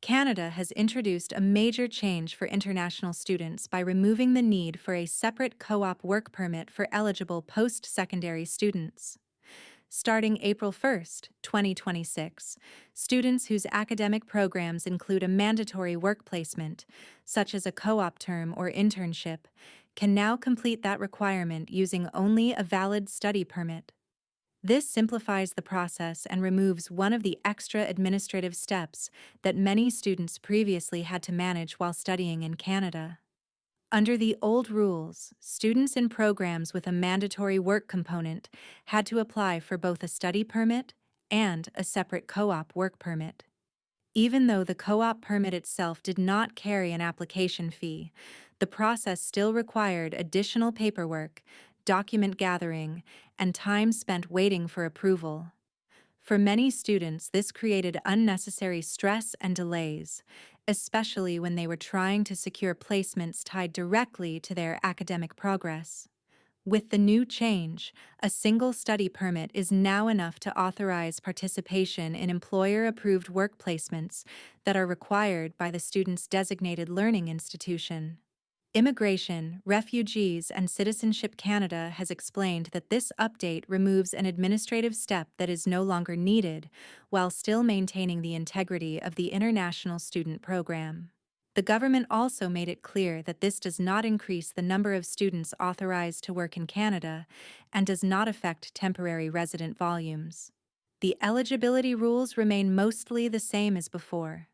Canada has introduced a major change for international students by removing the need for a separate co-op work permit for eligible post-secondary students. Starting April 1st, 2026, students whose academic programs include a mandatory work placement, such as a co-op term or internship, can now complete that requirement using only a valid study permit. This simplifies the process and removes one of the extra administrative steps that many students previously had to manage while studying in Canada. Under the old rules, students in programs with a mandatory work component had to apply for both a study permit and a separate co-op work permit. Even though the co-op permit itself did not carry an application fee, the process still required additional paperwork, document gathering, and time spent waiting for approval. For many students, this created unnecessary stress and delays, especially when they were trying to secure placements tied directly to their academic progress. With the new change, a single study permit is now enough to authorize participation in employer-approved work placements that are required by the student's designated learning institution. Immigration, Refugees, and Citizenship Canada has explained that this update removes an administrative step that is no longer needed, while still maintaining the integrity of the international student program. The government also made it clear that this does not increase the number of students authorized to work in Canada and does not affect temporary resident volumes. The eligibility rules remain mostly the same as before.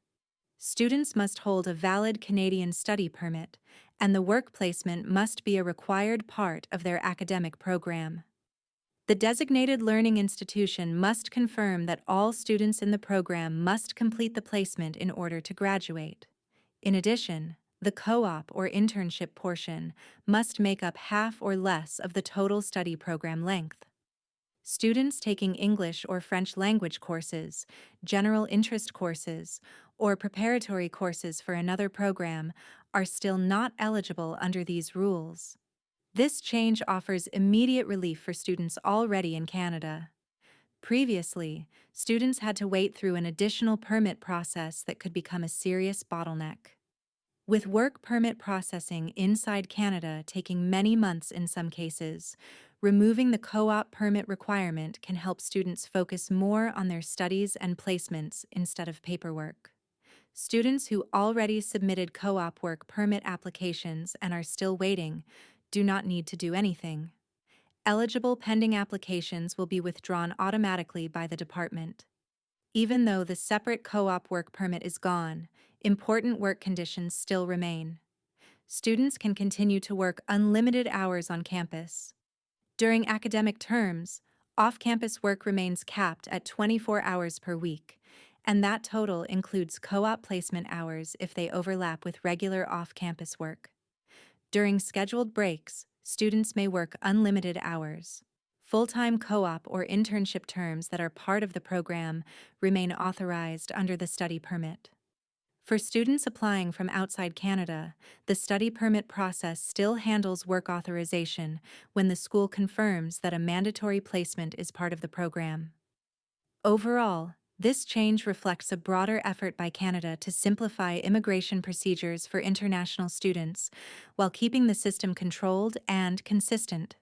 Students must hold a valid Canadian study permit, and the work placement must be a required part of their academic program. The designated learning institution must confirm that all students in the program must complete the placement in order to graduate. In addition, the co-op or internship portion must make up half or less of the total study program length. Students taking English or French language courses, general interest courses, or preparatory courses for another program are still not eligible under these rules. This change offers immediate relief for students already in Canada. Previously, students had to wait through an additional permit process that could become a serious bottleneck. With work permit processing inside Canada taking many months in some cases, removing the co-op permit requirement can help students focus more on their studies and placements instead of paperwork. Students who already submitted co-op work permit applications and are still waiting do not need to do anything. Eligible pending applications will be withdrawn automatically by the department. Even though the separate co-op work permit is gone, important work conditions still remain. Students can continue to work unlimited hours on campus. During academic terms, off-campus work remains capped at 24 hours per week, and that total includes co-op placement hours if they overlap with regular off-campus work. During scheduled breaks, students may work unlimited hours. Full-time co-op or internship terms that are part of the program remain authorized under the study permit. For students applying from outside Canada, the study permit process still handles work authorization when the school confirms that a mandatory placement is part of the program. Overall, this change reflects a broader effort by Canada to simplify immigration procedures for international students while keeping the system controlled and consistent.